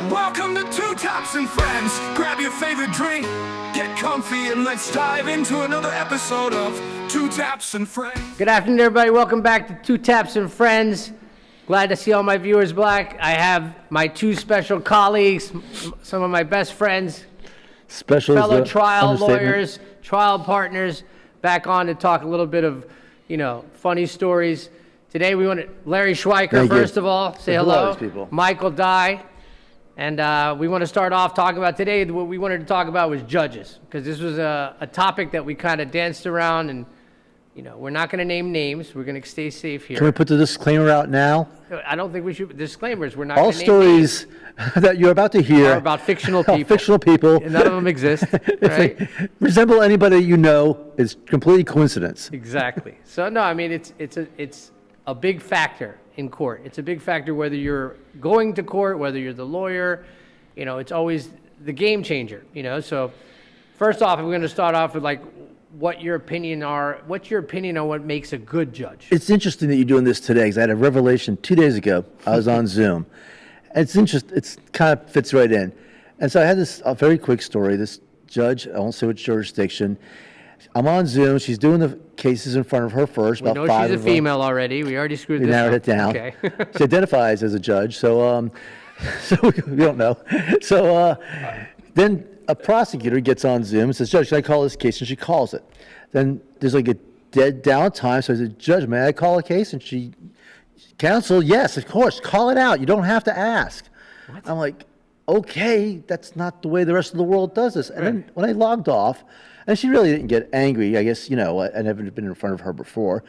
Welcome to Two Taps and Friends. Grab your favorite drink, get comfy, and let's dive into another episode of Two Taps and Friends. Good afternoon, everybody. Welcome back to Two Taps and Friends. Glad to see all my viewers back. I have my two special colleagues, some of my best friends, fellow trial lawyers, trial partners, back on to talk a little bit of, funny stories. Today we want Larry Schweiker, first of all, say hello. People. Michael Dye. And we want to start off talking about today, what we wanted to talk about was judges, because this was a topic that we kind of danced around, and, we're not going to name names. We're going to stay safe here. Can we put the disclaimer out now? I don't think we should. Disclaimers, we're not All going to name names. stories that you're about to hear are about fictional people. Fictional people. None of them exist, right? If they resemble anybody you know, it's completely coincidence. Exactly. So, no, I mean, it's a big factor in court. It's a big factor whether you're going to court, whether you're the lawyer. It's always the game changer, So first off, we're going to start off with what's your opinion on what makes a good judge? It's interesting that you're doing this today, because I had a revelation 2 days ago. I was on Zoom. It's interesting. It's kind of fits right in. And so I had a very quick story. This judge, I won't say which jurisdiction, I'm on Zoom. She's doing the cases in front of her first. We know she's a female already. We already screwed this up. We narrowed it down. Okay. She identifies as a judge, so we don't know. So then a prosecutor gets on Zoom and says, "Judge, can I call this case?" And she calls it. Then there's a dead down time. So I said, "Judge, may I call a case?" And counsel, yes, of course, call it out. You don't have to ask. What? I'm like, okay, that's not the way the rest of the world does this. And then when I logged off, and she really didn't get angry. I guess, I never been in front of her before.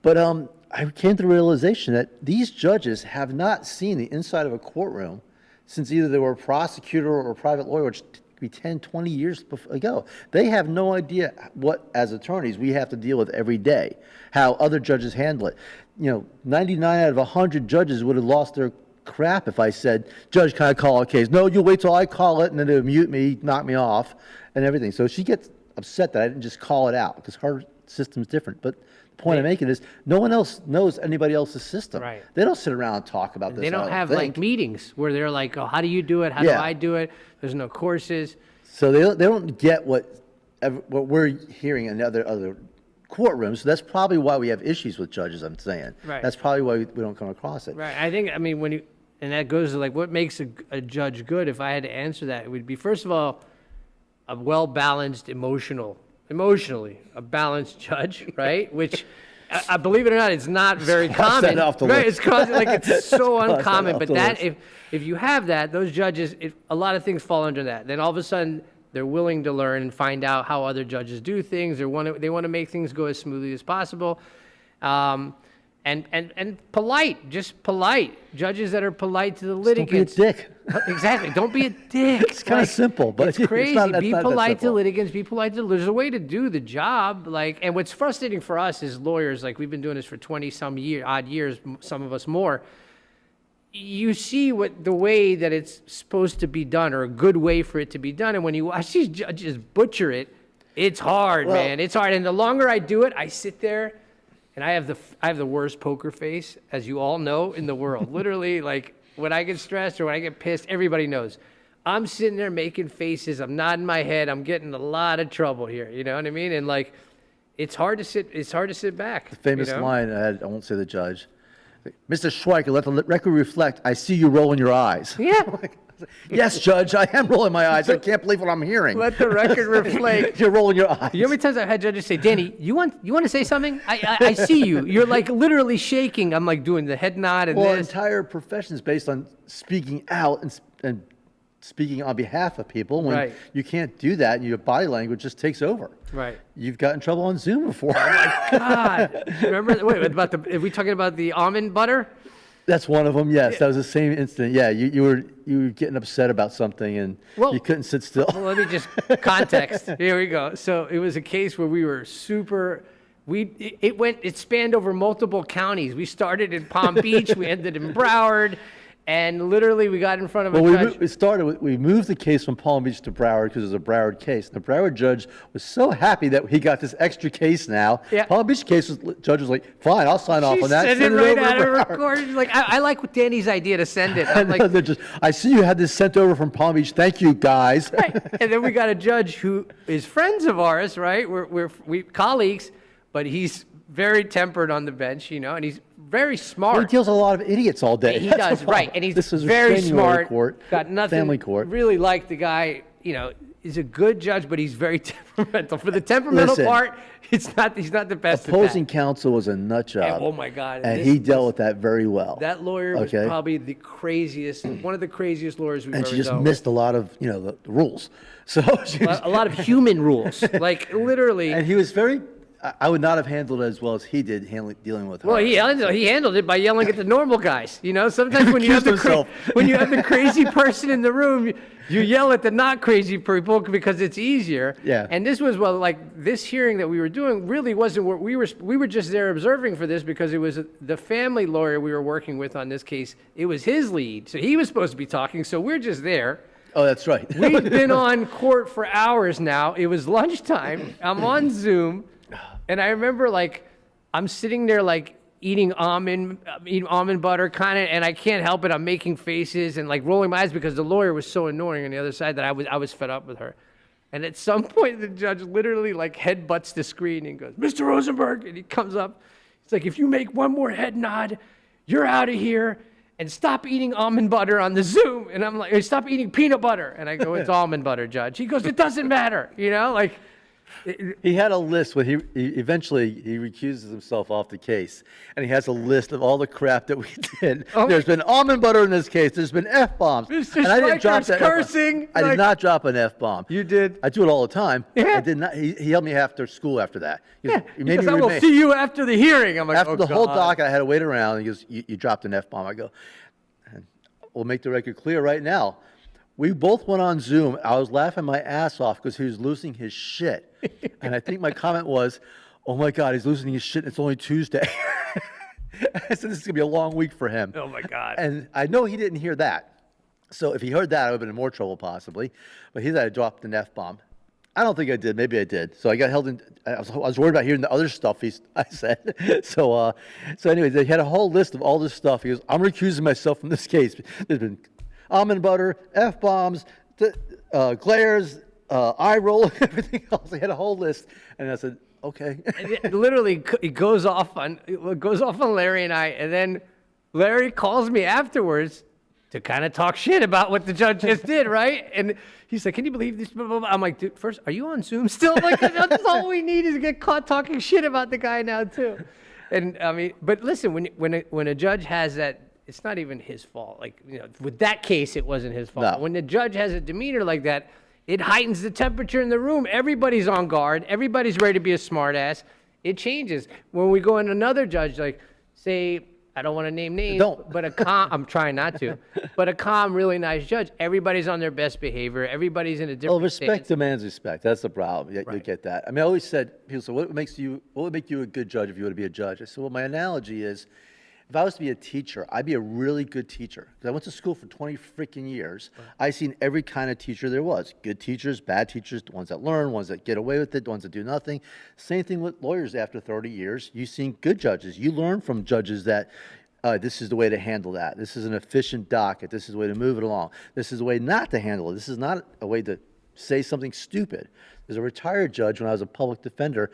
But I came to the realization that these judges have not seen the inside of a courtroom since either they were a prosecutor or a private lawyer, which could be 10, 20 years ago. They have no idea what, as attorneys, we have to deal with every day, how other judges handle it. 99 out of 100 judges would have lost their crap if I said, "Judge, can I call a case?" "No, you wait till I call it," and then they'll mute me, knock me off, and everything. So she gets upset that I didn't just call it out, because her system's different. But the point I'm making is no one else knows anybody else's system. Right. They don't sit around and talk about this. They don't have meetings where they're like, "Oh, how do you do it? How do I do it?" There's no courses. So they don't get what we're hearing in other courtrooms. So that's probably why we have issues with judges, I'm saying. Right. That's probably why we don't come across it. Right. I think, and that goes to what makes a judge good. If I had to answer that, it would be, first of all, a well-balanced emotionally, a balanced judge, right? Which, I believe it or not, it's not very common. Right? It's it's so uncommon. But if you have that, those judges, a lot of things fall under that. Then all of a sudden, they're willing to learn and find out how other judges do things. They want to make things go as smoothly as possible. And polite, just polite. Judges that are polite to the litigants. Don't be a dick. Exactly. Don't be a dick. It's kind of simple, but it's crazy. Be polite to litigants. Be polite to. There's a way to do the job. And what's frustrating for us as lawyers, we've been doing this for 20-some odd years, some of us more. You see the way that it's supposed to be done, or a good way for it to be done, and when you watch these judges butcher it, it's hard, man. It's hard. And the longer I do it, I sit there. And I have the worst poker face, as you all know, in the world. Literally, when I get stressed or when I get pissed, everybody knows. I'm sitting there making faces. I'm nodding my head. I'm getting a lot of trouble here. You know what I mean? And it's hard to sit. It's hard to sit back. The famous line. I won't say the judge. "Mr. Schweiker, let the record reflect. I see you rolling your eyes." Yeah. Yes, Judge, I am rolling my eyes. I can't believe what I'm hearing. Let the record reflect. You're rolling your eyes. You know how many times I've had judges say, "Danny, you want to say something? I see you. You're literally shaking." I'm doing the head nod and this. Well, entire profession is based on speaking out and speaking on behalf of people. When you can't do that, and your body language just takes over. Right. You've got in trouble on Zoom before. Oh my God! Remember? Are we talking about the almond butter? That's one of them. Yes, that was the same incident. Yeah, you were getting upset about something and you couldn't sit still. Well, let me just context. Here we go. So it was a case where we were it spanned over multiple counties. We started in Palm Beach, we ended in Broward, And literally, we got in front of a Well, judge. we moved the case from Palm Beach to Broward because it was a Broward case. And the Broward judge was so happy that he got this extra case now. Yeah. Palm Beach judge was like, fine, I'll sign off She on that. sent it Send right over to out of Broward. recorded. She's like, I like what Danny's idea to send it. I'm like, I see you had this sent over from Palm Beach. Thank you, guys. right. And then we got a judge who is friends of ours, right? We colleagues, but he's very tempered on the bench, and he's very smart. He deals with a lot of idiots all day. He That's does, the right. problem. And he's This is a very extenuating smart. court, Got nothing. family court. Really like the guy. He's a good judge, but he's very temperamental. For the temperamental Listen, part, he's not the best. Opposing at that. counsel was a nut job. And, oh my God! And he dealt with that very well. That lawyer was Okay? probably the craziest, one of the craziest lawyers we've And ever she just dealt missed a lot of, the rules. So she with. A lot of human rules, like literally. and he was very. I would not have handled it as well as he did dealing with her. Well, he handled it by yelling at the normal guys. Sometimes when you have the crazy person in the room, you yell at the not crazy people because it's easier. Yeah. And this was this hearing that we were doing really wasn't what we were just there observing for this because it was the family lawyer we were working with on this case. It was his lead, so he was supposed to be talking. So we're just there. Oh, that's right. We've been on court for hours now. It was lunchtime. I'm on Zoom. And I remember, I'm sitting there, eating almond butter, kind of, and I can't help it. I'm making faces and, rolling my eyes because the lawyer was so annoying on the other side that I was fed up with her. And at some point, the judge literally, headbutts the screen and goes, "Mr. Rosenberg," and he comes up. He's like, "If you make one more head nod, you're out of here. And stop eating almond butter on the Zoom." And I'm like, "Stop eating peanut butter." And I go, "It's almond butter, Judge." He goes, "It doesn't matter," He had a list when he eventually recuses himself off the case, and he has a list of all the crap that we did. Oh. There's been almond butter in this case. There's been F-bombs. Mr. And I didn't drop Schweiker's that cursing, I did not drop an F-bomb. You did. I do it all the time. Yeah. I did not. He helped me after school after that. He made Because me I will remain. see you after the hearing. I'm like, After "Oh, the whole God." doc, I had to wait around. He goes, you dropped an F-bomb. I go, and we'll make the record clear right now. We both went on Zoom. I was laughing my ass off because he was losing his shit. And I think my comment was, "Oh my God, he's losing his shit. It's only Tuesday." I said, "This is going to be a long week for him." Oh my God. And I know he didn't hear that. So if he heard that, I would have been in more trouble possibly. But he said I dropped an F-bomb. I don't think I did. Maybe I did. So I got held in. I was worried about hearing the other stuff I said. So anyway, they had a whole list of all this stuff. He goes, "I'm recusing myself from this case. There's been almond butter, F-bombs, glares, eye roll, everything else." They had a whole list. And I said, "Okay." And it literally, it goes off on Larry and I, and then Larry calls me afterwards to kind of talk shit about what the judge just did, right? And he's like, "Can you believe this?" Blah, blah, blah. I'm like, "Dude, first, are you on Zoom still?" That's all we need is to get caught talking shit about the guy now too. And I mean, but listen, when a judge has that, it's not even his fault. With that case, it wasn't his fault. No. When the judge has a demeanor like that, it heightens the temperature in the room. Everybody's on guard. Everybody's ready to be a smartass. It changes. When we go in another judge, say, I don't want to name names, Don't. but I'm trying not to, but a calm, really nice judge. Everybody's on their best behavior. Everybody's in a different Well, respect stance. demands respect. That's the problem. You Right. get that. I mean, I always said, people say, what would make you a good judge if you were to be a judge? I said, well, my analogy is, if I was to be a teacher, I'd be a really good teacher. Because I went to school for 20 freaking years. I've seen every kind of teacher there was. Good teachers, bad teachers, the ones that learn, ones that get away with it, the ones that do nothing. Same thing with lawyers after 30 years. You've seen good judges. You learn from judges that this is the way to handle that. This is an efficient docket. This is the way to move it along. This is the way not to handle it. This is not a way to say something stupid. There's a retired judge when I was a public defender.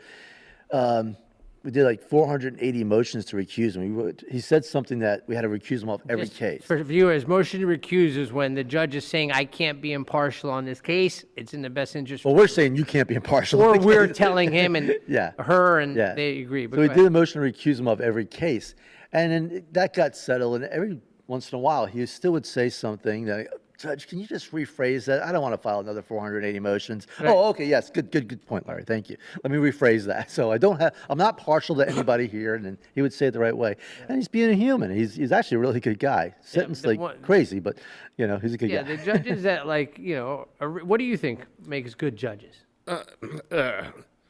We did 480 motions to recuse him. He said something that we had to recuse him off every Just case. For viewers, motion to recuse is when the judge is saying, "I can't be impartial on this case. It's in the best interest." Well, we're saying you can't be impartial. or in the we're case. telling him and Yeah. her, and Yeah. they agree. But So we go did ahead. a motion to recuse him of every case. And then that got settled. And every once in a while, he still would say something that, "Judge, can you just rephrase that? I don't want to file another 480 motions." Right. Oh, okay, yes, good point, Larry. Thank you. Let me rephrase that. So I'm not partial to anybody here, and then he would say it the right way. And he's being a human. He's actually a really good guy. Sentenced the one- crazy, but he's a good Yeah, guy. the judges that what do you think makes good judges?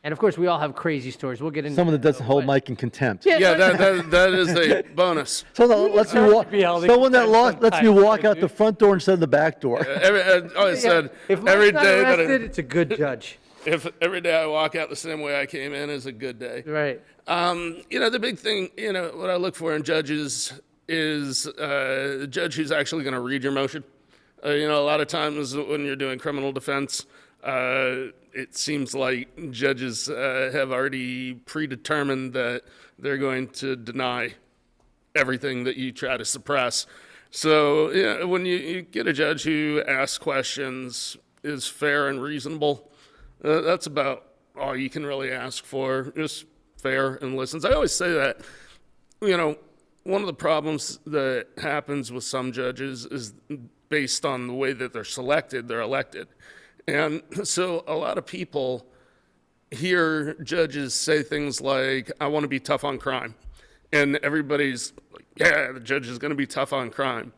And And of course, we all have crazy stories. We'll get into Someone that doesn't hold but- Mike in contempt. Yeah, that is a bonus. Someone that lets me walk. be held in Someone that contempt lets me sometimes, walk out the front door instead of the back door. I always said If Mike's every not day that arrested, it's a good judge. if every day I walk out the same way I came in is a good day. Right. The big thing, what I look for in judges is a judge who's actually going to read your motion. A lot of times when you're doing criminal defense, it seems like judges have already predetermined that they're going to deny everything that you try to suppress. So when you get a judge who asks questions, is fair and reasonable, that's about all you can really ask for, just fair and listens. I always say that, one of the problems that happens with some judges is based on the way that they're elected. And so a lot of people hear judges say things like, I want to be tough on crime. And everybody's like, yeah, the judge is going to be tough on crime.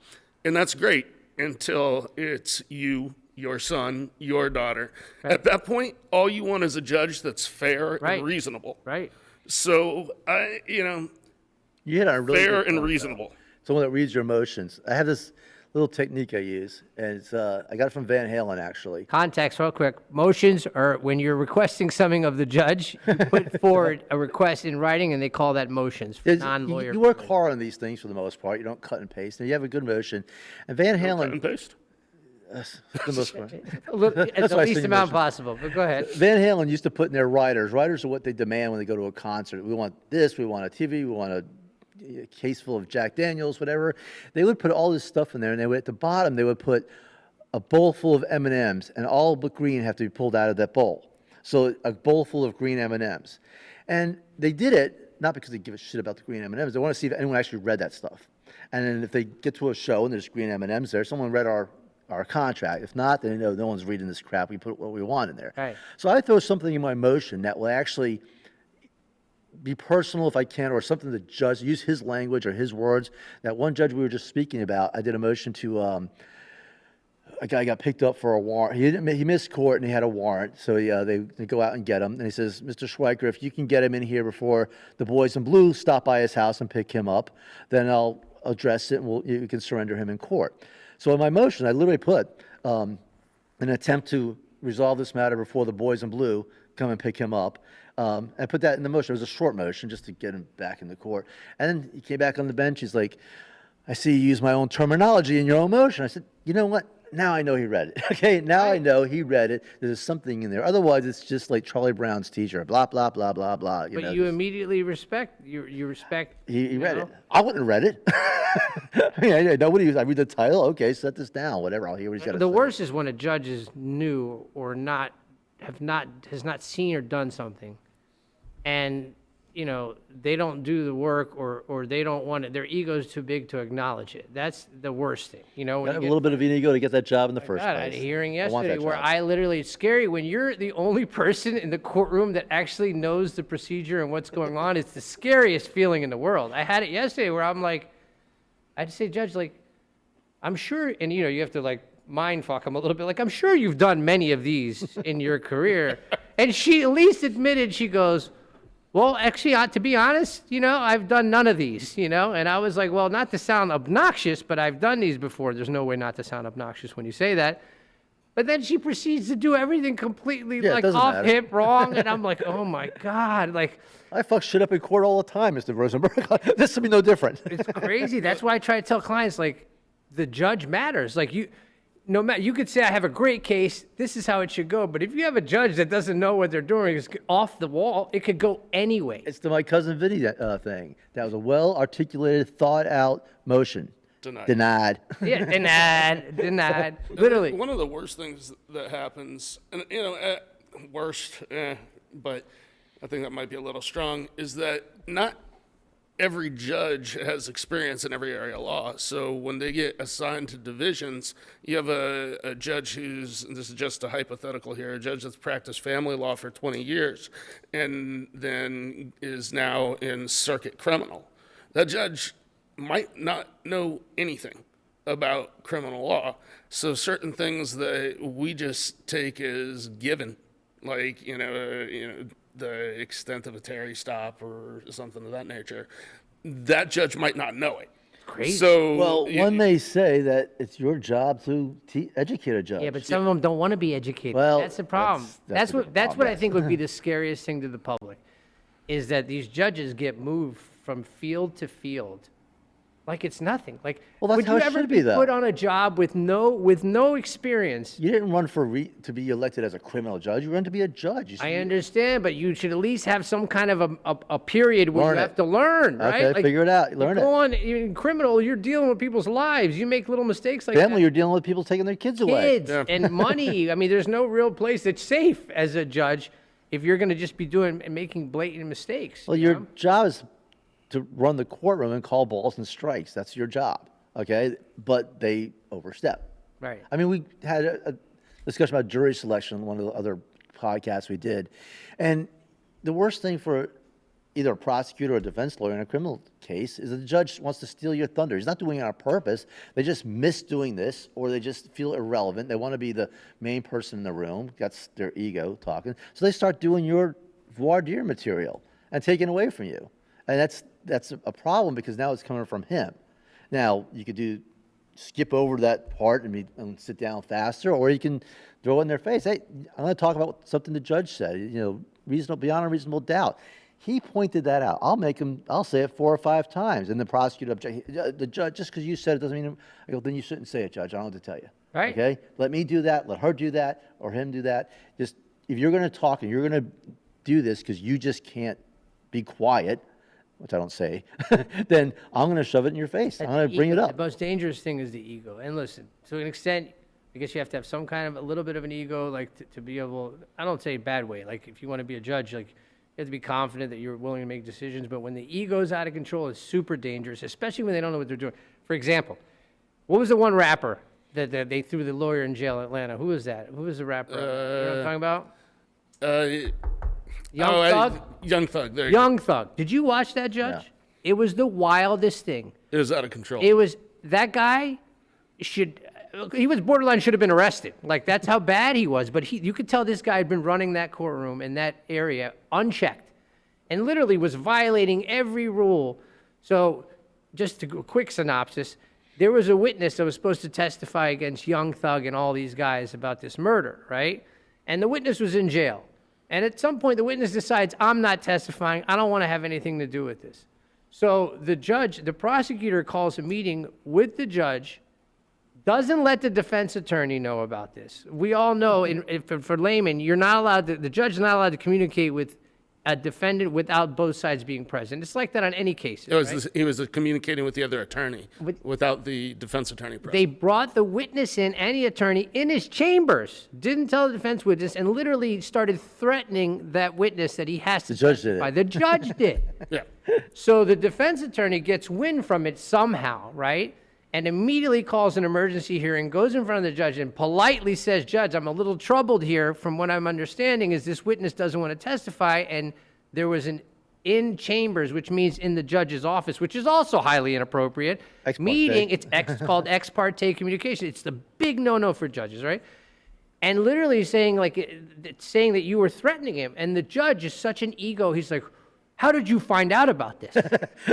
And that's great until it's you, your son, your daughter. Right. At that point, all you want is a judge that's fair and reasonable. Right. So, You hit on a really fair good and point, reasonable. Someone that reads your emotions. I have this little technique I use, and it's I got it from Van Halen, actually. Context, real quick. Motions are when you're requesting something of the judge, you put forward a request in writing, and they call that motions for non-lawyer. You work hard on these things for the most part. You don't cut and paste, and you have a good motion. And Van Cut Halen, and paste. for the most part. It's the why I least sing amount motions. possible, but go ahead. Van Halen used to put in their riders. Riders are what they demand when they go to a concert. We want this, we want a TV, we want a case full of Jack Daniels, whatever. They would put all this stuff in there, and they would, at the bottom, they would put a bowl full of M&Ms, and all but green have to be pulled out of that bowl. So a bowl full of green M&Ms. And they did it, not because they give a shit about the green M&Ms. They want to see if anyone actually read that stuff. And then if they get to a show and there's green M&Ms there, someone read our contract. If not, then no one's reading this crap. We put what we want in there. Right. So I throw something in my motion that will actually be personal if I can, or something the judge, use his language or his words. That one judge we were just speaking about, I did a motion to, a guy got picked up for a warrant. He missed court and he had a warrant. So they go out and get him. And he says, Mr. Schweiker, if you can get him in here before the boys in blue stop by his house and pick him up, then I'll address it and you can surrender him in court. So in my motion, I literally put an attempt to resolve this matter before the boys in blue come and pick him up. I put that in the motion. It was a short motion just to get him back in the court. And then he came back on the bench. He's like, I see you use my own terminology in your own motion. I said, you know what? Now I know he read it. Okay, now I know he read it. There's something in there. Otherwise, it's just like Charlie Brown's teacher, blah, blah, blah, blah, blah. But you immediately respect, you respect. He read it. I wouldn't have read it. I mean, I know what he was. I read the title. Okay, set this down. Whatever. I'll hear what he's got to say. The worst is when a judge is new or has not seen or done something, and they don't do the work or they don't want it. Their ego's too big to acknowledge it. That's the worst thing. When I you have a get, little bit of an ego to get that job in the first God, I had place. a hearing I want yesterday that where job. it's scary when you're the only person in the courtroom that actually knows the procedure and what's going on. It's the scariest feeling in the world. I had it yesterday where I'm like, I had to say, Judge, like, I'm sure, and you have to like mind fuck him a little bit. Like, I'm sure you've done many of these in your career. And she at least admitted, she goes, well, actually, to be honest, I've done none of these, And I was like, well, not to sound obnoxious, but I've done these before. There's no way not to sound obnoxious when you say that. But then she proceeds to do everything completely like off matter. hip, wrong. And I'm like, oh my God. Like, I fuck shit up in court all the time, Mr. Rosenberg. This will be no different. it's crazy. That's why I try to tell clients, like, the judge matters. Like, no matter, you could say, I have a great case, this is how it should go. But if you have a judge that doesn't know what they're doing, is off the wall, it could go anyway. It's the my cousin Vinny thing. That was a well-articulated, thought-out motion. Denied. Yeah, denied. Literally. One of the worst things that happens, and worst, but I think that might be a little strong, is that not every judge has experience in every area of law. So when they get assigned to divisions, you have a judge who's, and this is just a hypothetical here, a judge that's practiced family law for 20 years and then is now in circuit criminal. That judge might not know anything about criminal law. So certain things that we just take as given, like, the extent of a Terry stop or something of that nature, that judge might not know it. Crazy. So, Well, one may say that it's your job to educate a judge. Yeah, but some of them don't want to be educated. Well, that's the problem. that's a That's good what problem, I yes. think would be the scariest thing to the public, is that these judges get moved from field to field, like it's nothing. Like, Well, that's would how you it ever should be be, though. put on a job with no experience? You didn't run to be elected as a criminal judge. You ran to be a judge. I understand, but you should at least have some kind of a period where Learn you it. have to learn, right? Okay, figure it out. Learn it. Go on, in criminal, you're dealing with people's lives. You make little mistakes like Family, that. you're dealing with people taking their kids away. Kids and money. I mean, there's no real place that's safe as a judge if you're going to just be doing and making blatant mistakes. Well, you your know? job is to run the courtroom and call balls and strikes. That's your job, okay? But they overstep. Right. I mean, we had a discussion about jury selection on one of the other podcasts we did. And the worst thing for either a prosecutor or a defense lawyer in a criminal case is that the judge wants to steal your thunder. He's not doing it on purpose. They just miss doing this, or they just feel irrelevant. They want to be the main person in the room. That's their ego talking. So they start doing your voir dire material and taking away from you. And that's a problem because now it's coming from him. Now, you could skip over that part and sit down faster, or you can throw it in their face. Hey, I'm going to talk about something the judge said, beyond a reasonable doubt. He pointed that out. I'll say it 4 or 5 times. And the prosecutor the judge, just because you said it doesn't mean, I go, then you shouldn't say it, Judge. I don't know what to tell you. Right. Okay? Let me do that. Let her do that, or him do that. Just, if you're going to talk and you're going to do this because you just can't be quiet, which I don't say, then I'm going to shove it in your face. I'm going to bring it up. The most dangerous thing is the ego. And listen, to an extent, I guess you have to have some kind of a little bit of an ego, like to be able, I don't say bad way, like if you want to be a judge, like you have to be confident that you're willing to make decisions. But when the ego's out of control, it's super dangerous, especially when they don't know what they're doing. For example, what was the one rapper that they threw the lawyer in jail in Atlanta? Who was that? Who was the rapper? You know what I'm talking about? Young Thug? Young Thug. There you go. Young Thug. Did you watch that, Judge? Yeah. It was the wildest thing. It was out of control. It was, that guy he was borderline should have been arrested. Like, that's how bad he was. But you could tell this guy had been running that courtroom in that area unchecked and literally was violating every rule. So just a quick synopsis, there was a witness that was supposed to testify against Young Thug and all these guys about this murder, right? And the witness was in jail. And at some point, the witness decides, I'm not testifying. I don't want to have anything to do with this. So the prosecutor calls a meeting with the judge, doesn't let the defense attorney know about this. We all know, for laymen, you're not allowed to, the judge is not allowed to communicate with a defendant without both sides being present. It's like that on any case. He was communicating with the other attorney without the defense attorney present. They brought the witness in and the attorney in his chambers, didn't tell the defense witness, and literally started threatening that witness that he has to testify. The judge did. Yeah. So the defense attorney gets wind from it somehow, right? And immediately calls an emergency hearing, goes in front of the judge and politely says, Judge, I'm a little troubled here. From what I'm understanding is this witness doesn't want to testify. And there was an in chambers, which means in the judge's office, which is also highly inappropriate, meeting. It's called ex parte communication. It's the big no-no for judges, right? And literally saying that you were threatening him. And the judge is such an ego. He's like, how did you find out about this?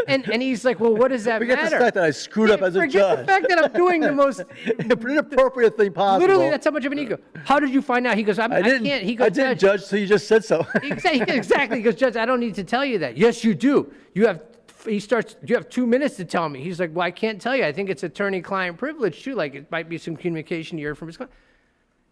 And he's like, well, what does that matter? Forget the fact that I screwed up as a Forget judge. the fact that I'm doing the most inappropriate thing possible. Literally, that's how much of an ego. How did you find out? He goes, I can't. He goes, I didn't, Judge, so you just said so. Exactly. He goes, Judge, I don't need to tell you that. Yes, you do. You have 2 minutes to tell me. He's like, well, I can't tell you. I think it's attorney-client privilege too. Like, it might be some communication you heard from his client.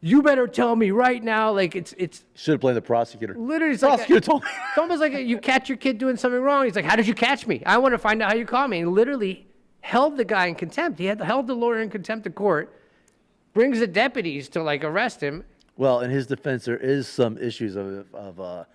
You better tell me right now. Like, it's Should have blamed the prosecutor. literally, it's Prosecutor told me. it's almost like you catch your kid doing something wrong. He's like, how did you catch me? I want to find out how you caught me. And literally held the guy in contempt. He held the lawyer in contempt of court, brings the deputies to like arrest him. Well, in his defense, there is some issues of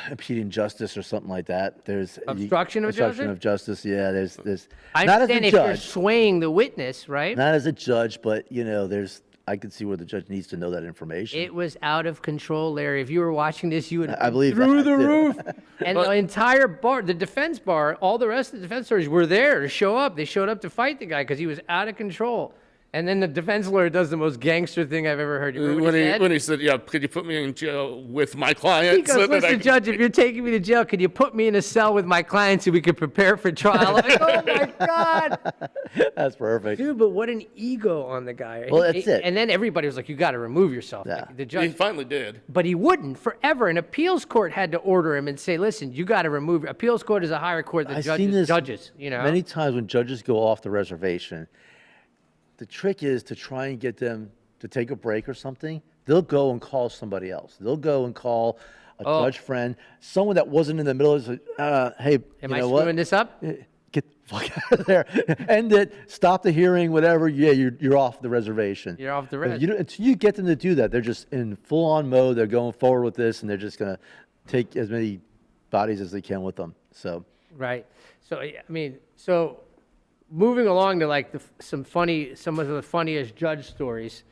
impeding justice or something like that. There's Obstruction of obstruction of justice. Yeah, there's I not as understand a if you're judge, swaying the witness, right? not as a judge, but there's. I could see where the judge needs to know that information. It was out of control, Larry. If you were watching this, you would have I believe through that, the too. roof. And the entire bar, the defense bar, all the rest of the defense attorneys were there to show up. They showed up to fight the guy because he was out of control. And then the defense lawyer does the most gangster thing I've ever heard. You remember what he said? When he said, "Yeah, could you put me in jail with my client?" He goes, listen, Judge, if you're taking me to jail, could you put me in a cell with my client so we could prepare for trial? I'm like, oh, my God. That's perfect. Dude, but what an ego on the guy. Well, that's it. And then everybody was like, you got to remove yourself. Yeah. Like, the He judge, finally did. but he wouldn't forever. An appeals court had to order him and say, listen, you got to remove. Appeals court is a higher court than I've seen judges. this Judges, you know. many times when judges go off the reservation. The trick is to try and get them to take a break or something. They'll go and call somebody else. They'll go and call a judge friend, someone that wasn't in the middle. Is hey, Am you I know screwing what? this up? Get the fuck out of there. End it. Stop the hearing. Whatever. Yeah, you're off the reservation. You're off the But res. until you get them to do that, they're just in full-on mode. They're going forward with this, and they're just gonna take as many bodies as they can with them. So. Right. So, I mean, so moving along to like some of the funniest judge stories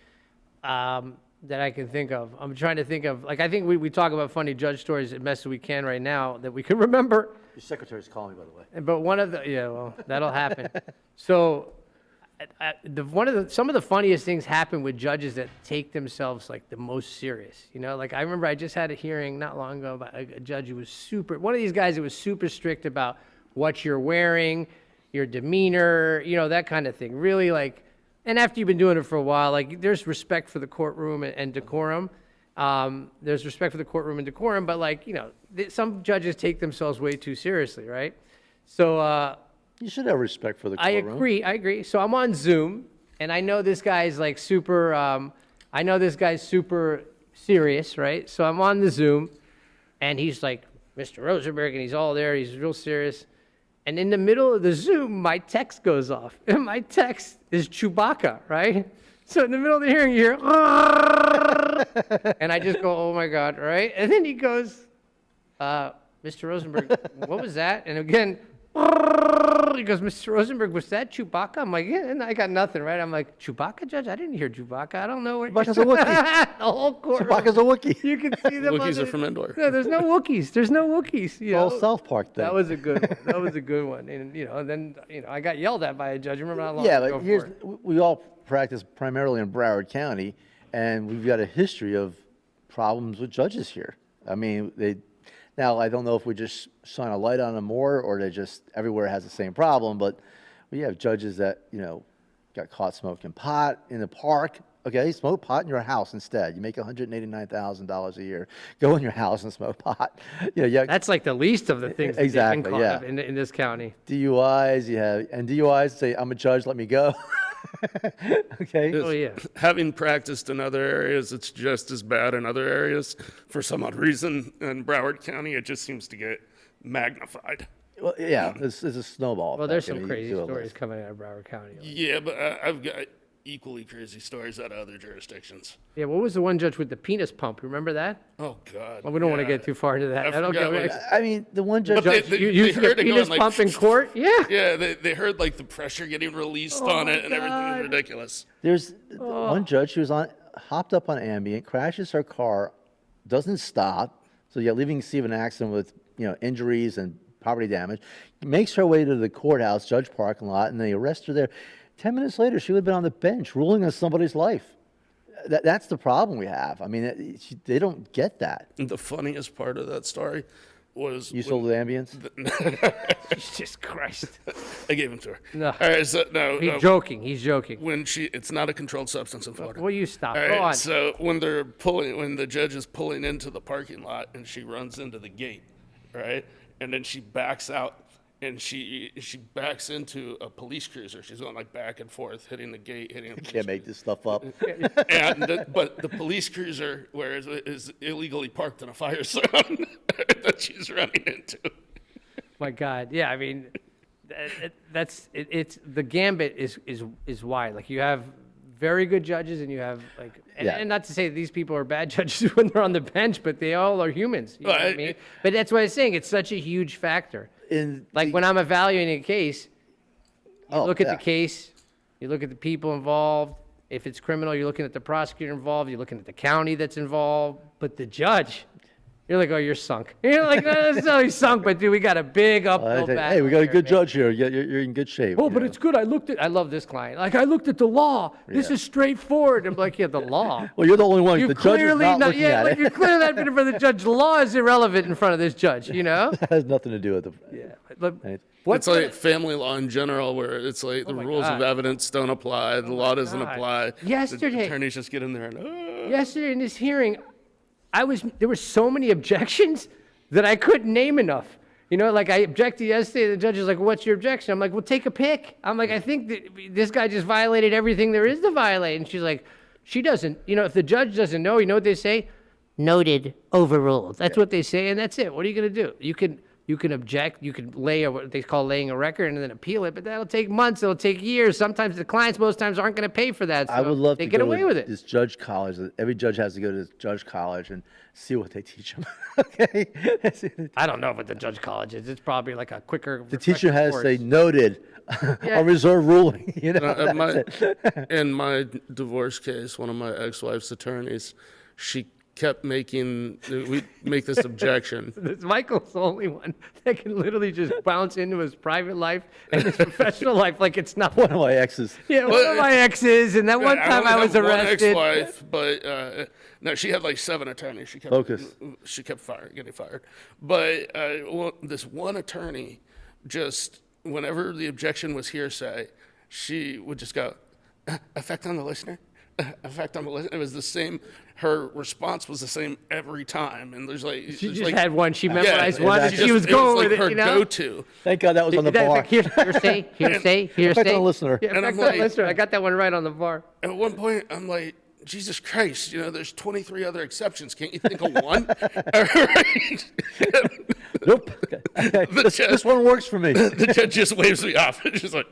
that I can think of. I'm trying to think of, like, I think we talk about funny judge stories as best as we can right now that we can remember. Your secretary's calling me, by the way. But one of the, yeah, well, that'll happen. So, some of the funniest things happen with judges that take themselves like the most serious. You know, like I remember I just had a hearing not long ago about a judge who was one of these guys that was super strict about what you're wearing, your demeanor, you know, that kind of thing. Really like, and after you've been doing it for a while, like there's respect for the courtroom and decorum. There's respect for the courtroom and decorum, but like, you know, some judges take themselves way too seriously, right? So, You should have respect for the courtroom. I agree. So I'm on Zoom, and I know this guy's like super, super serious, right? So I'm on the Zoom, and he's like, Mr. Rosenberg, and he's all there, he's real serious. And in the middle of the Zoom, my text goes off, and my text is Chewbacca, right? So in the middle of the hearing, you hear, and I just go, oh my God, right? And then he goes, Mr. Rosenberg, what was that? And again, he goes, Mr. Rosenberg, was that Chewbacca? I'm like, yeah, and I got nothing, right? I'm like, Chewbacca, Judge? I didn't hear Chewbacca. I don't know what Chewbacca's a Wookiee. the whole courtroom. Chewbacca's a Wookiee. You can see them. Wookiees are from Endor. No, there's no Wookiees. There's no Wookiees. You All know? South Park thing. That was a good one. That was a good one. And, you know, then, you know, I got yelled at by a judge. Remember how long Yeah, ago but here's, for it? we all practice primarily in Broward County, and we've got a history of problems with judges here. I mean, now I don't know if we just shine a light on them more, or they just everywhere has the same problem, but we have judges that, you know, got caught smoking pot in the park. Okay, smoke pot in your house instead. You make $189,000 a year. Go in your house and smoke pot. You know, yeah. That's like the least of the things that they've been Exactly, caught yeah. of in this county. DUIs, you have, and DUIs say, I'm a judge, let me go. Okay. Oh, yeah. Having practiced in other areas, it's just as bad in other areas. For some odd reason, in Broward County, it just seems to get magnified. Well, yeah, it's a snowball. Well, there's effect. I some mean, you crazy do a stories list. coming out of Broward County. Yeah, but I've got equally crazy stories out of other jurisdictions. Yeah, what was the one judge with the penis pump? Remember that? Oh, God. Well, we don't want to yeah. get too far into that. I forgot what I mean, the one judge. But they You using a heard it going penis like- pump in court? Yeah. Yeah, they heard like the pressure getting released on it and everything. God. It was ridiculous. There's one judge who was hopped up on Ambien, crashes her car, doesn't stop. So yeah, leaving the scene of an accident with, you know, injuries and property damage. Makes her way to the courthouse, judge parking lot, and they arrest her there. 10 minutes later, she would have been on the bench ruling on somebody's life. That's the problem we have. I mean, they don't get that. And the funniest part of that story was You sold the Ambience? Jesus Christ. I gave him to her. No. All right, so no, He's joking. He's joking. when it's not a controlled substance in Florida. Will you stop? All Go right, on. so when the judge is pulling into the parking lot and she runs into the gate, right, and then she backs out and she backs into a police cruiser. She's going like back and forth, hitting the gate, hitting the police Can't make this stuff up. but the police cruiser, is illegally parked in a fire zone that she's running into. My God. Yeah, I mean, it's the gambit is wide. Like you have very good judges and you have like, and not to say these people are bad judges when they're on the bench, but they all are humans. You know what I mean? But that's what I'm saying. It's such a huge factor. Like when I'm evaluating a case, you look at the case, you look at the people involved. If it's criminal, you're looking at the prosecutor involved. You're looking at the county that's involved. But the judge, You're like, oh, you're sunk. You're like, no, not necessarily sunk, but dude, we got a big uphill battle. Hey, we got a here, good man. judge here. You're in good shape. Oh, you but know. it's good. I love this client. Like, I looked at the law. This is straightforward. I'm like, yeah, the law. Well, you're the only one. You The judge is not looking at like it. you're clearly not in front of the judge. The law is irrelevant in front of this judge, you know? It has nothing to do with the. Yeah. But Right. what's It's like family law in general, where it's like the my rules God. of evidence don't apply, the law doesn't God. apply. Yesterday- The attorneys just get in there and, yesterday in this hearing, there were so many objections that I couldn't name enough. You know, like I objected yesterday, the judge is like, what's your objection? I'm like, well, take a pick. I'm like, I think that this guy just violated everything there is to violate. And she's like, she doesn't. You know, if the judge doesn't know, you know what they say? Noted, overruled. That's what they say, and that's it. What are you going to do? You can object, you can lay what they call laying a record and then appeal it, but that'll take months, it'll take years. Sometimes the clients most times aren't going to pay for that. So I would love they to get go away to with it. this judge college. Every judge has to go to this judge college and see what they teach them. Okay. I don't know what the judge college is. It's probably like a quicker. The teacher has to say noted, a reserve ruling. You know, in my divorce case, one of my ex-wife's attorneys, she kept we make this objection. Michael's the only one that can literally just bounce into his private life and his professional life like it's nothing. one of my exes. Yeah, one of my exes, and that one time I only was have arrested. One ex-wife, but no, she had like 7 attorneys. She kept Focus. She kept getting fired. But this one attorney, just whenever the objection was hearsay, she would just go, effect on the listener. Effect on the listener. It was the same. Her response was the same every time, and there's like She just had one. She memorized one, and exactly. she was going with it. Her You know, go-to. Thank God that was on the That's bar. like hearsay, hearsay. Effect on the listener. Yeah, And I'm effect on the like- listener. I got that one right on the bar. At one point, I'm like, Jesus Christ, you know, there's 23 other exceptions. Can't you think of one? Nope. Okay. This one works for me. The judge just waves me off. It's just like,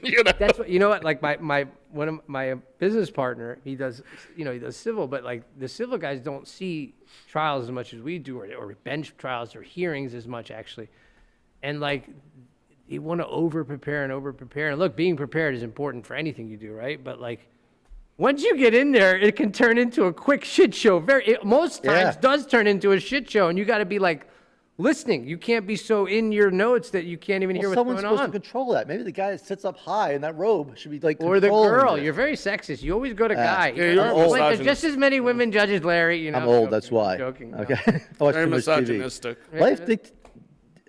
you know. That's what, you know what, like one of my business partner, he does civil, but like the civil guys don't see trials as much as we do, or bench trials or hearings as much actually. And like, you want to over prepare. And look, being prepared is important for anything you do, right? But like, once you get in there, it can turn into a quick shit show. Most times does turn into a shit show, and you got to be like, listening. You can't be so in your notes that you can't even hear what's Someone's going supposed on. to control that. Maybe the guy that sits up high in that robe should be like Or the controlling girl. it. You're very sexist. You always go to guy. Yeah, you're Like, there's misogynist. just as many women judges, Larry. You know, I'm old, joking, that's why. Joking. no. Okay. I watch Very too much TV. misogynistic.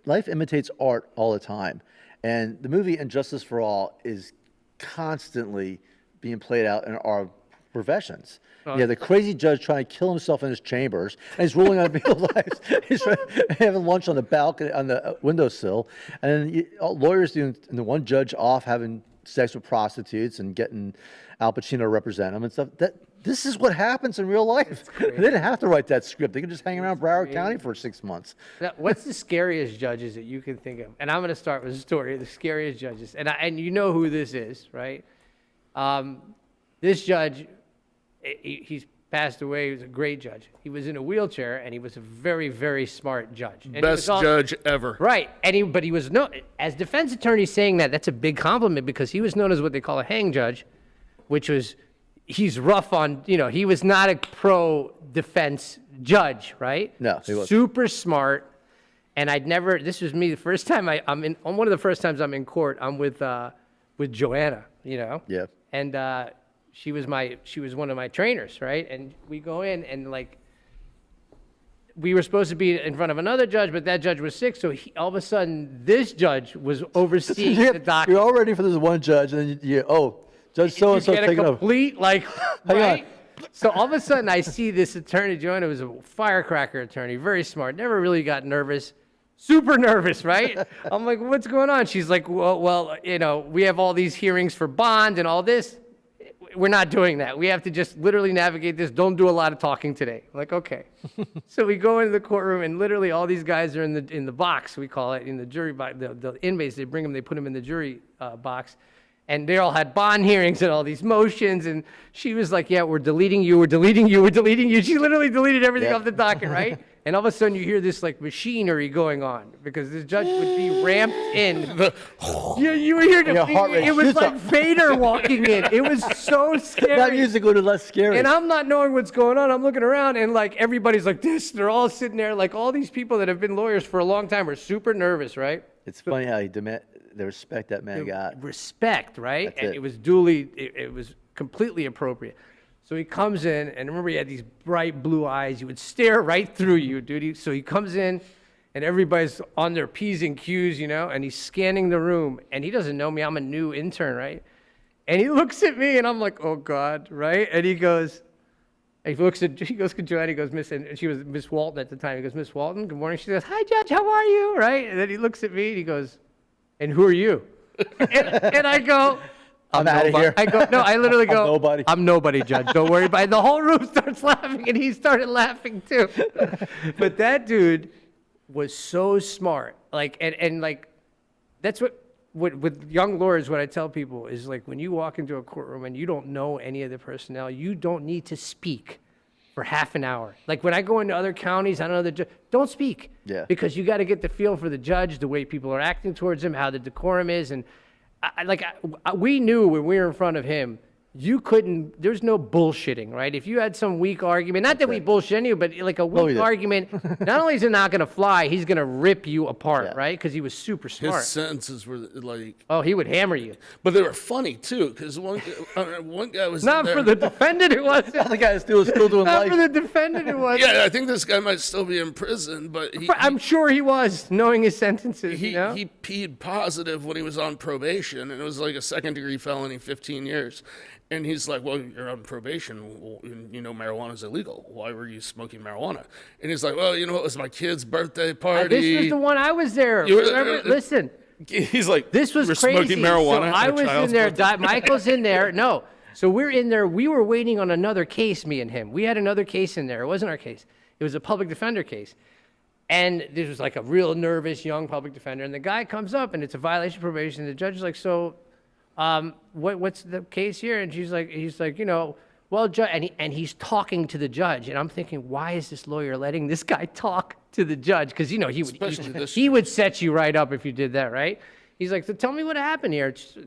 Life imitates art all the time. And the movie Injustice for All is constantly being played out in our professions. Yeah, the crazy judge trying to kill himself in his chambers, and he's ruling on people's lives. He's having lunch on the balcony, on the windowsill, and then lawyers doing, and the one judge off having sex with prostitutes and getting Al Pacino to represent him and stuff. This is what happens in real life. They didn't have to write that script. They could just hang around Broward County for 6 months. Now, what's the scariest judges that you can think of? And I'm going to start with a story of the scariest judges. And you know who this is, right? This judge, he's passed away. He was a great judge. He was in a wheelchair, and he was a very, very smart judge. And he Best was judge ever. Right. But he was as defense attorney saying that's a big compliment, because he was known as what they call a hang judge, which was, he's rough on, he was not a pro defense judge, right? No, he wasn't. Super smart. And this was me the first time on one of the first times I'm in court, I'm with Joanna, Yeah. And she was one of my trainers, right? And we go in, and like, we were supposed to be in front of another judge, but that judge was sick. So all of a sudden, this judge was overseeing the docket. You're all ready for this one judge, and then Judge so-and-so You get a taking over. complete, like, Hang on. right? So all of a sudden, I see this attorney, Joanna was a firecracker attorney, very smart, never really got nervous, super nervous, right? I'm like, what's going on? She's like, well, we have all these hearings for bond and all this. We're not doing that. We have to just literally navigate this. Don't do a lot of talking today. I'm like, okay. So we go into the courtroom, and literally all these guys are in the box, we call it, in the jury box. The inmates, they bring them, they put them in the jury box. And they all had bond hearings and all these motions. And she was like, yeah, we're deleting you. She literally deleted everything off the docket, right? And all of a sudden you hear this like machinery going on because this judge would be ramped in. You were hearing Your heart rate it was shoots like up. Vader walking in. It was so scary. That music would have less scary. And I'm not knowing what's going on. I'm looking around and like everybody's like this. They're all sitting there. Like all these people that have been lawyers for a long time are super nervous, right? It's funny how the respect that man got. Respect, right? That's And it. it was duly, it was completely appropriate. So he comes in, and remember he had these bright blue eyes. He would stare right through you, dude. So he comes in, and everybody's on their P's and Q's, you know, and he's scanning the room, and he doesn't know me. I'm a new intern, right? And he looks at me, and I'm like, oh, God, right? And he goes, he goes to Joanne, he goes, Miss, and she was Miss Walton at the time. He goes, Miss Walton, good morning. She goes, hi, Judge, how are you, right? And then he looks at me, and he goes, and who are you? and I go, I'm out of here. I go, no, I literally go, nobody. I'm nobody, Judge. Don't worry about it. The whole room starts laughing, and he started laughing too. But that dude was so smart. Like, and like, that's what with young lawyers, what I tell people is like, when you walk into a courtroom and you don't know any of the personnel, you don't need to speak for half an hour. Like when I go into other counties, I don't know the judge, don't speak. Yeah. Because you got to get the feel for the judge, the way people are acting towards him, how the decorum is, and we knew when we were in front of him, there's no bullshitting, right? If you had some weak argument, not that we bullshit any, but like a weak we did. argument, not only is it not going to fly, he's going to rip you apart, Yeah. right? Because he was super His smart. sentences were like, Oh, he would hammer you. but they were funny too, because one guy was Not there. for the defendant, it wasn't. The guy is still doing Not for life. the defendant, it wasn't. Yeah, I think this guy might still be in prison, but I'm sure he was, knowing his sentences, he you know? he peed positive when he was on probation, and it was like a second-degree felony, 15 years. And he's like, well, you're on probation. Well, you know marijuana's illegal. Why were you smoking marijuana? And he's like, well, you know, it was my kid's birthday party. This was the one I was there. You were- Remember? Listen. He's like, This was we're crazy. smoking marijuana. So I at a was in child's there. birthday." Michael's in there. No. So we're in there. We were waiting on another case, me and him. We had another case in there. It wasn't our case. It was a public defender case. And this was like a real nervous young public defender. And the guy comes up, and it's a violation of probation. The judge is like, so what's the case here? And he's like, you know, well, judge, and he's talking to the judge. And I'm thinking, why is this lawyer letting this guy talk to the judge? Because, you know, Especially this- he would set you right up if you did that, right? He's like, so tell me what happened here. It's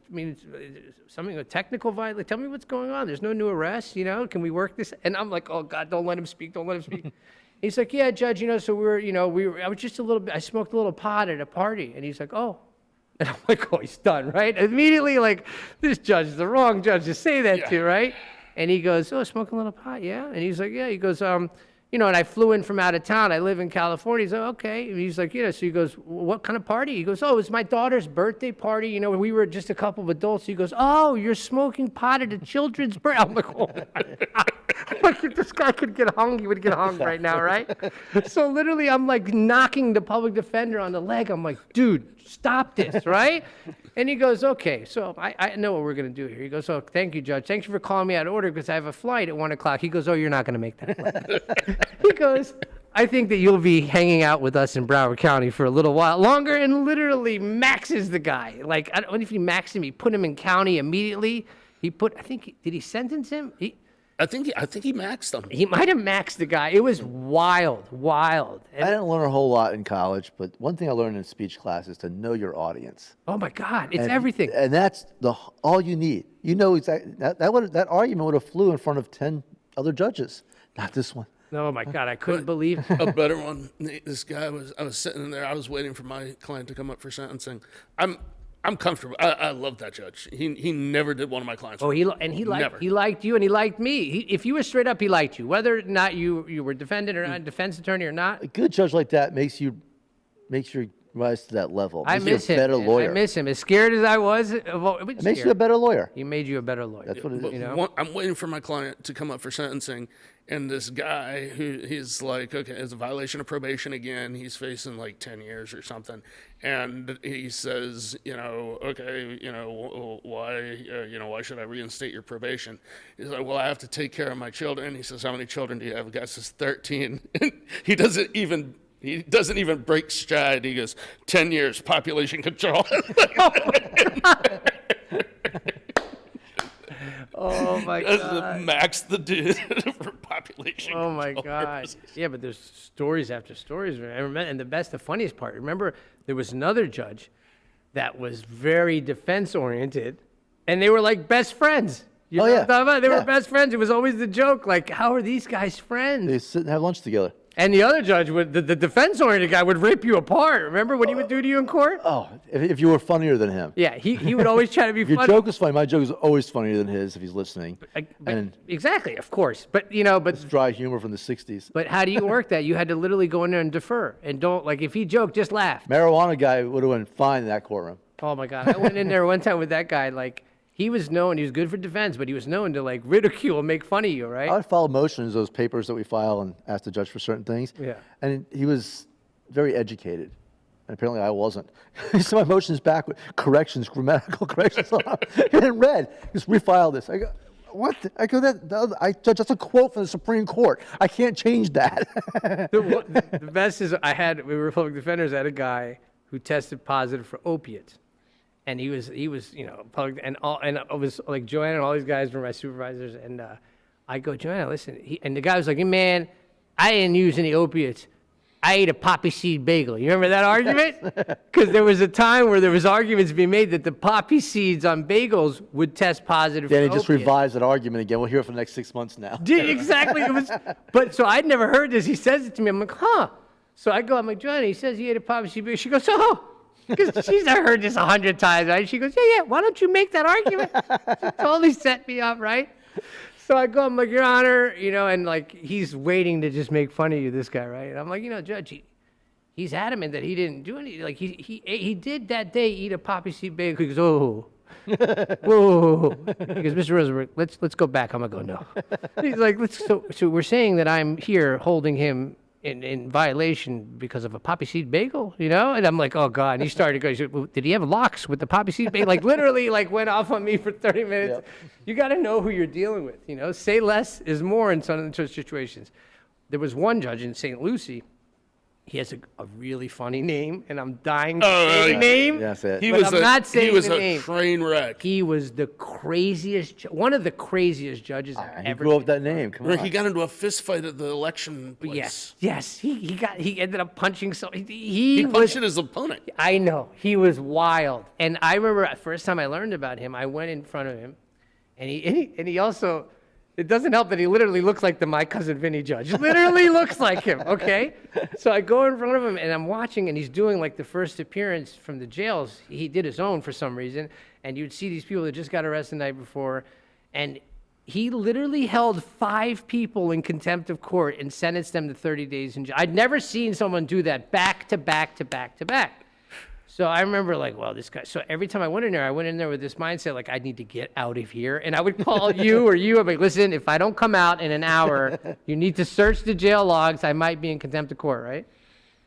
something, a technical violation. Tell me what's going on. There's no new arrests, you know? Can we work this? And I'm like, oh, God, don't let him speak. Don't let him speak. He's like, yeah, Judge, you know, so I was just a little bit, I smoked a little pot at a party. And he's like, oh. And I'm like, oh, he's done, right? Immediately, like, this judge is the wrong judge to say that to, right? And he goes, oh, smoking a little pot, yeah? And he's like, yeah. He goes, you know, and I flew in from out of town. I live in California. He's like, okay. And he's like, yeah. So he goes, what kind of party? He goes, oh, it was my daughter's birthday party. You know, we were just a couple of adults. He goes, oh, you're smoking pot at a children's birthday. I'm like, oh, my God. Like, if this guy could get hung, he would get hung right now, right? So literally, I'm like knocking the public defender on the leg. I'm like, dude, stop this, right? And he goes, okay, so I know what we're going to do here. He goes, oh, thank you, Judge. Thank you for calling me out of order because I have a flight at 1 o'clock. He goes, oh, you're not going to make that flight. He goes, I think that you'll be hanging out with us in Broward County for a little while longer, and literally maxes the guy. Like, I don't know if he maxed him. He put him in county immediately. Did he sentence him? I think he maxed them. He might have maxed the guy. It was wild. I didn't learn a whole lot in college, but one thing I learned in speech class is to know your audience. Oh my God, it's everything. And that's all you need. You know exactly that argument would have flew in front of 10 other judges, not this one. Oh my God, I couldn't believe. A better one. This guy I was sitting in there. I was waiting for my client to come up for sentencing. I'm comfortable. I love that judge. He never did one of my clients. Oh, he liked you, and he liked me. If you were straight up, he liked you, whether or not you were defendant or not, defense attorney or not. A good judge like that makes you rise to that level. I miss him. A better man. lawyer. I miss him. As scared as I was, It makes you a better lawyer. He made you a better lawyer. That's what it is. You know? I'm waiting for my client to come up for sentencing, and this guy he's like, okay, it's a violation of probation again. He's facing like 10 years or something, and he says, you know, okay, you know, why should I reinstate your probation? He's like, well, I have to take care of my children. He says, how many children do you have? The guy says 13. He doesn't even break stride. He goes, 10 years, population control. Oh my As god. the max the dude for population. Oh my control god. purposes. Yeah, but there's stories after stories. I remember, and the funniest part. Remember, there was another judge that was very defense oriented, and they were like best friends. You know what I'm talking about? They were best friends. It was always the joke, like, how are these guys friends? They sit and have lunch together. And the other judge, the defense-oriented guy, would rip you apart. Remember what he would do to you in court? Oh, if you were funnier than him. Yeah, he would always try to be Your funny. joke is funny. My joke is always funnier than his if he's listening. And Exactly, of course. But dry humor from the 60s. but how do you work that? You had to literally go in there and defer, and don't, like, if he joked, just laugh. Marijuana guy would have went fine in that courtroom. Oh my God, I went in there one time with that guy. Like, he was good for defense, but he was known to like ridicule and make fun of you, right? I would file motions, those papers that we file, and ask the judge for certain things. Yeah. And he was very educated. And apparently I wasn't. He said my motions back with corrections, grammatical corrections. In red. Just refile this. I go, what? I go, Judge, that's a quote from the Supreme Court. I can't change that. The best is we were public defenders. I had a guy who tested positive for opiates. And he was, public, and it was like Joanna and all these guys were my supervisors. And I go, Joanna, listen. And the guy was like, hey, man, I didn't use any opiates. I ate a poppy seed bagel. You remember that argument? Because there was a time where there was arguments being made that the poppy seeds on bagels would test positive for Danny opiates. just revised that argument again. We'll hear it for the next 6 months now. Exactly. But so I'd never heard this. He says it to me. I'm like, huh. So I go, I'm like, Joanna, he says he ate a poppy seed bagel. She goes, oh. Because she's heard this 100 times, right? She goes, yeah, why don't you make that argument? She totally set me up, right? So I go, I'm like, Your Honor, and like, he's waiting to just make fun of you, this guy, right? And I'm like, Judge, he's adamant that he didn't do anything. Like, he did that day eat a poppy seed bagel. He goes, oh. Whoa. He goes, Mr. Rosenberg, let's go back. I'm going to go, no. He's like, so we're saying that I'm here holding him in violation because of a poppy seed bagel, And I'm like, oh God. And he started to go, well, did he have locks with the poppy seed bagel? Like, literally, like, went off on me for 30 minutes. Yep. You got to know who you're dealing with, Say less is more in some situations. There was one judge in St. Lucie. He has a really funny name, and I'm dying to say the name. That's it. He was the a name. train wreck. He was the craziest, one of the craziest judges I've He ever grew up seen. that name. Come on. He got into a fist fight at the election place. Yes. He ended up punching he punched his opponent. I know. He was wild. And I remember the first time I learned about him, I went in front of him, and he also, it doesn't help that he literally looks like the My Cousin Vinny judge. Literally looks like him, okay? So I go in front of him, and I'm watching, and he's doing like the first appearance from the jails. He did his own for some reason, and you'd see these people that just got arrested the night before, and he literally held 5 people in contempt of court and sentenced them to 30 days in jail. I'd never seen someone do that back to back to back to back. So I remember like, well, this guy, so every time I went in there with this mindset, like, I need to get out of here. And I would call you or you, I'd be like, listen, if I don't come out in an hour, you need to search the jail logs. I might be in contempt of court, right?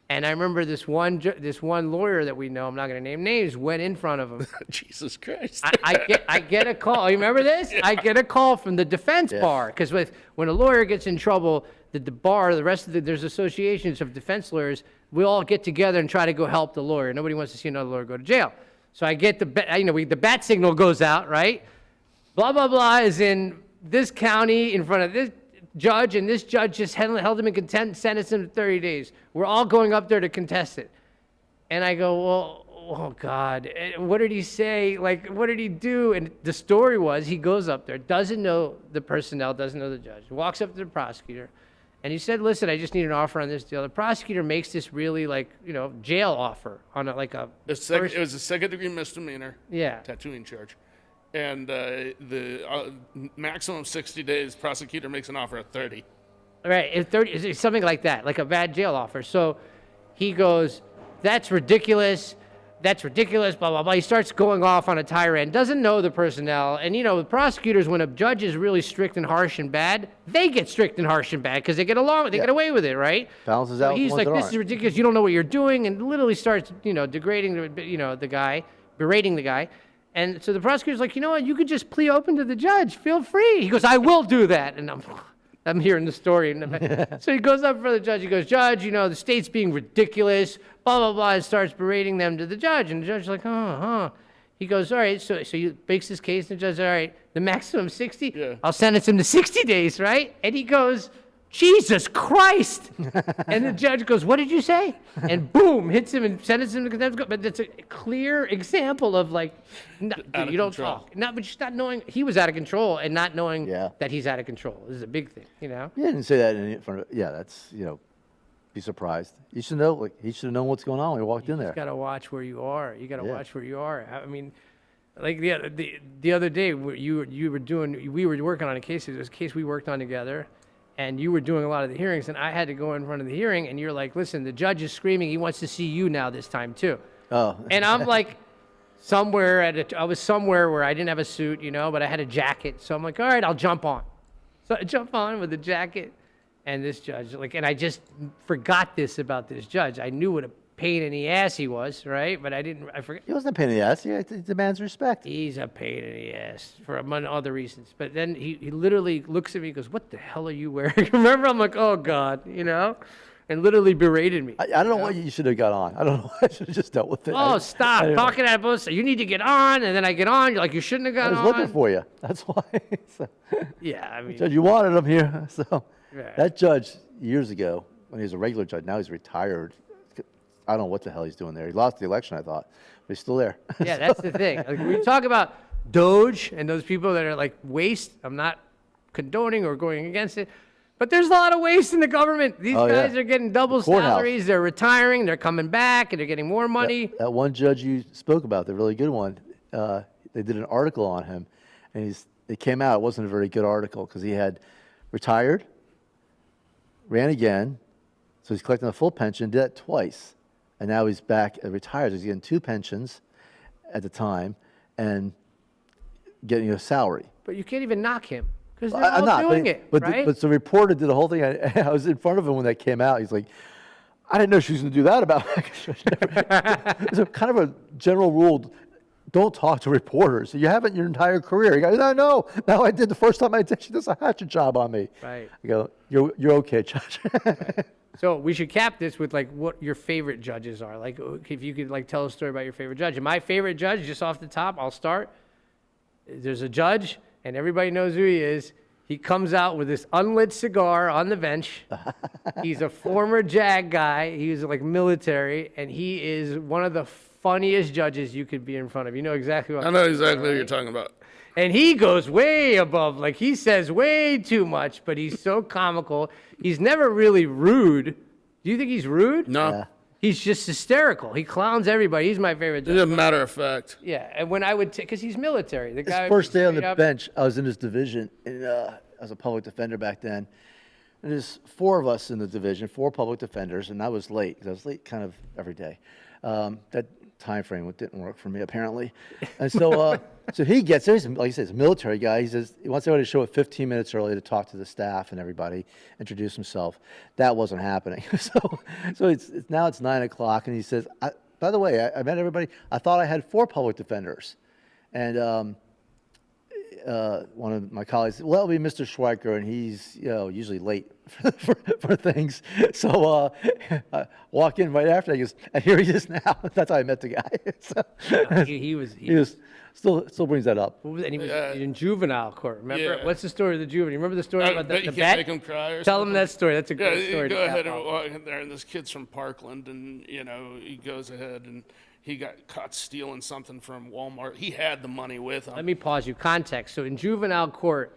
And I remember this one lawyer that we know, I'm not going to name names, went in front of him. Jesus Christ. I get a call. You remember this? I get a call from the defense bar. Because when a lawyer gets in trouble, the bar, there's associations of defense lawyers, we all get together and try to go help the lawyer. Nobody wants to see another lawyer go to jail. So I get the bat signal goes out, right? Blah, blah, blah is in this county in front of this judge, and this judge just held him in contempt and sentenced him to 30 days. We're all going up there to contest it. And I go, well, oh God, what did he say? Like, what did he do? And the story was he goes up there, doesn't know the personnel, doesn't know the judge, walks up to the prosecutor, and he said, listen, I just need an offer on this deal. The prosecutor makes this really, like, jail offer on it was a second-degree misdemeanor. Yeah. Tattooing charge. And the maximum 60 days, prosecutor makes an offer of 30. Right, it's something like that, like a bad jail offer. So he goes, that's ridiculous, blah, blah, blah. He starts going off on a tirade, doesn't know the personnel. And, the prosecutors, when a judge is really strict and harsh and bad, they get strict and harsh and bad because they get away with it, right? Balances so out. He's like, this is ridiculous. You don't know what you're doing. And literally starts, degrading, the guy, berating the guy. And so the prosecutor's like, you know what? You could just plea open to the judge. Feel free. He goes, I will do that. And I'm hearing the story. So he goes up for the judge. He goes, Judge, the state's being ridiculous, blah, blah, blah, and starts berating them to the judge. And the judge's like, He goes, all right, so he makes his case, and the judge says, all right, the maximum 60? Yeah. I'll sentence him to 60 days, right? And he goes, Jesus Christ! And the judge goes, what did you say? And boom, hits him and sentences him to contempt. But that's a clear example of like, no, dude, you don't control. talk. No, but just not knowing he was out of control and not knowing Yeah. that he's out of control. This is a big thing, you know? Yeah, didn't say that in front of, yeah, that's, be surprised. You should know, like, he should have known what's going on when he walked in there. You got to watch where you are. You got to Yeah. watch where you are. I mean, like the other day, we were working on a case. It was a case we worked on together, and you were doing a lot of the hearings, and I had to go in front of the hearing, and you're like, listen, the judge is screaming. He wants to see you now this time too. Oh. And I'm like, I was somewhere where I didn't have a suit, but I had a jacket. So I'm like, all right, I'll jump on. So I jump on with the jacket. And this judge, and I just forgot this about this judge. I knew what a pain in the ass he was, right? But I forgot. He wasn't a pain in the ass. He demands respect. He's a pain in the ass for among other reasons. But then he literally looks at me and goes, what the hell are you wearing? Remember? I'm like, oh, God, and literally berated me. I don't know what you should have got on. I don't know. I should have just dealt with it. Oh, stop talking at both sides. You need to get on. And then I get on. You're like, you shouldn't have I got was on. looking for you. That's why. So, Yeah, I mean. Judge, you wanted him here. So Yeah. that judge years ago, when he was a regular judge, now he's retired. I don't know what the hell he's doing there. He lost the election, I thought, but he's still there. Yeah, that's the thing. Like, we talk about Doge and those people that are like waste. I'm not condoning or going against it, but there's a lot of waste in the government. These guys are getting double courthouse. salaries. They're retiring. They're coming back, and they're getting more money. That one judge you spoke about, the really good one, they did an article on him, and it came out. It wasn't a very good article because he had retired, ran again, so he's collecting a full pension, did that twice, and now he's back retired. He's getting 2 pensions at the time and getting a salary. But you can't even knock him because they're I'm all not, doing but, it, but, right? but the reporter did the whole thing. I was in front of him when that came out. He's like, I didn't know she was going to do that about It's a kind of a general rule. Don't talk to reporters. You haven't your entire career. You go, no, I did the first time I did. She does a hatchet job on me. Right. I go, you're okay, Judge. So we should cap this with like what your favorite judges are. Like if you could like tell a story about your favorite judge. And my favorite judge, just off the top, I'll start. There's a judge, and everybody knows who he is. He comes out with this unlit cigar on the bench. He's a former JAG guy. He was like military, and he is one of the funniest judges you could be in front of. You know exactly what I know exactly what you're talking about. And he goes way above, like he says way too much, but he's so comical. He's never really rude. Do you think he's rude? No, Yeah. He's just hysterical. He clowns everybody. He's my favorite it's a judge. matter of fact. Yeah, and when I would, because he's military. The guy His first day on straight the up- bench, I was in his division, and I was a public defender back then. And there's 4 of us in the division, 4 public defenders, and I was late, because I was late kind of every day. That time frame didn't work for me, apparently. And so so he gets there. He's, like he says, a military guy. He says he wants everybody to show up 15 minutes early to talk to the staff and everybody, introduce himself. That wasn't happening. So it's now it's 9 o'clock, and he says, by the way, I met everybody. I thought I had 4 public defenders. And one of my colleagues said, well, it'll be Mr. Schweiker, and he's usually late for things. So I walk in right after. He goes, and here he is now. That's how I met the guy. So, he was still brings that up. and he was in juvenile court. Remember? Yeah. What's the story of the juvenile? You remember the story I about bet the you bet? can't make him cry or Tell him something. that story. That's a Yeah, great story. you to go cap ahead and off. walk in there, and this kid's from Parkland, and he goes ahead and he got caught stealing something from Walmart. He had the money with him. Let me pause you. Context. So in juvenile court,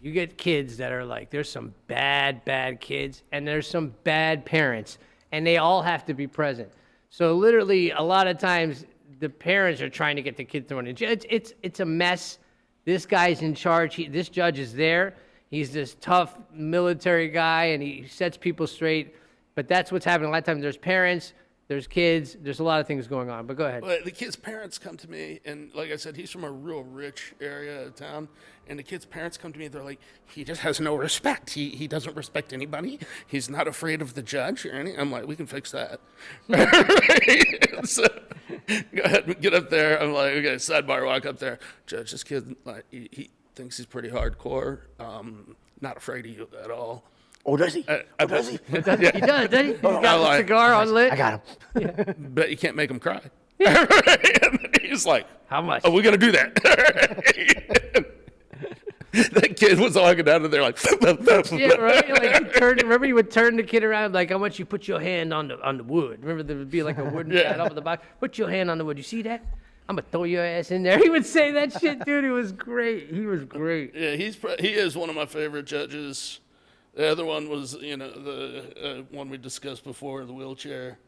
you get kids that are like, there's some bad kids, and there's some bad parents, and they all have to be present. So literally, a lot of times, the parents are trying to get the kid thrown in jail. It's a mess. This guy's in charge. This judge is there. He's this tough military guy, and he sets people straight. But that's what's happening. A lot of times, there's parents, there's kids, there's a lot of things going on. But go ahead. But the kid's parents come to me, and like I said, he's from a real rich area of town. And the kid's parents come to me, they're like, he just has no respect. He doesn't respect anybody. He's not afraid of the judge or anything. I'm like, we can fix that. So, go ahead and get up there. I'm like, okay, sidebar, walk up there. Judge, this kid, like, he thinks he's pretty hardcore. Not afraid of you at all. Oh, does he? He does, doesn't he? He's got the I lied. cigar unlit. I got him. But you can't make him cry. And he's like, How much? "Are we gonna do that?" That kid was walking down and they're like, Yeah, right. Like remember, you would turn the kid around like, "How much you put your hand on the wood?" Remember, there would be like a wooden pad over the box. Put your hand on the wood. You see that? I'm gonna throw your ass in there. He would say that shit, dude. It was great. He was great. Yeah, he is one of my favorite judges. The other one was, the one we discussed before, the wheelchair.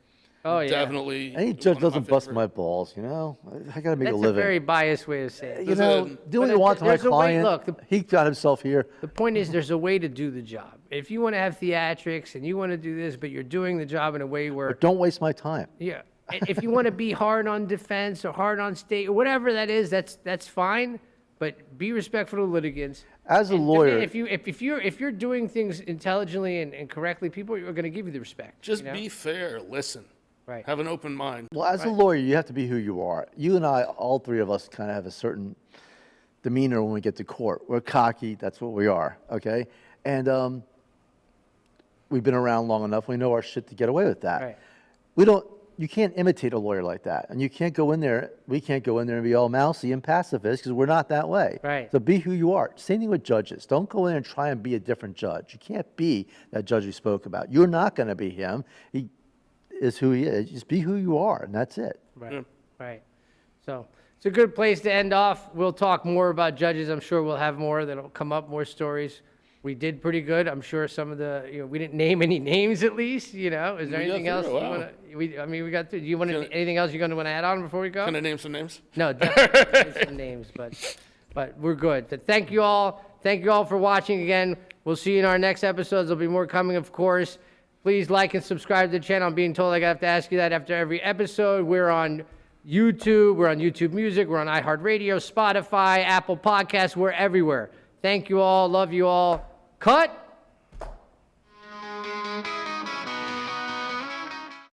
Oh yeah. Definitely. Any judge one of doesn't my bust favorite. my balls, I gotta make That's a a living. very biased way of saying it. You know, do what but you want to my there's a way- client. look, He got himself here. The point is, there's a way to do the job. If you want to have theatrics and you want to do this, but you're doing the job in a way where, Don't waste my time. yeah, and if you want to be hard on defense or hard on state or whatever that is, that's fine. But be respectful to litigants. As a And lawyer, if you're doing things intelligently and correctly, people are going to give you the respect. Just you know? be fair. Listen. Right. Have an open mind. well, as a lawyer, you have to be who you are. You and I, all three of us, kind of have a certain demeanor when we get to court. We're cocky. That's what we are. Okay, and we've been around long enough. We know our shit to get away with that. Right. We don't. You can't imitate a lawyer like that, and you can't go in there. We can't go in there and be all mousy and pacifist because we're not that way. Right. So be who you are. Same thing with judges. Don't go in and try and be a different judge. You can't be that judge we spoke about. You're not going to be him. He is who he is. Just be who you are, and that's it. Right. Right. So it's a good place to end off. We'll talk more about judges. I'm sure we'll have more that'll come up, more stories. We did pretty good. I'm sure some of the, we didn't name any names at least, Is there We got anything else through, you wow. want to, we got through. Do you want anything else you're going to want to add on before we go? Can I name some names? No, definitely some names, but we're good. But thank you all. Thank you all for watching again. We'll see you in our next episodes. There'll be more coming, of course. Please like and subscribe to the channel. I'm being told I have to ask you that after every episode. We're on YouTube. We're on YouTube Music. We're on iHeartRadio, Spotify, Apple Podcasts. We're everywhere. Thank you all. Love you all. Cut.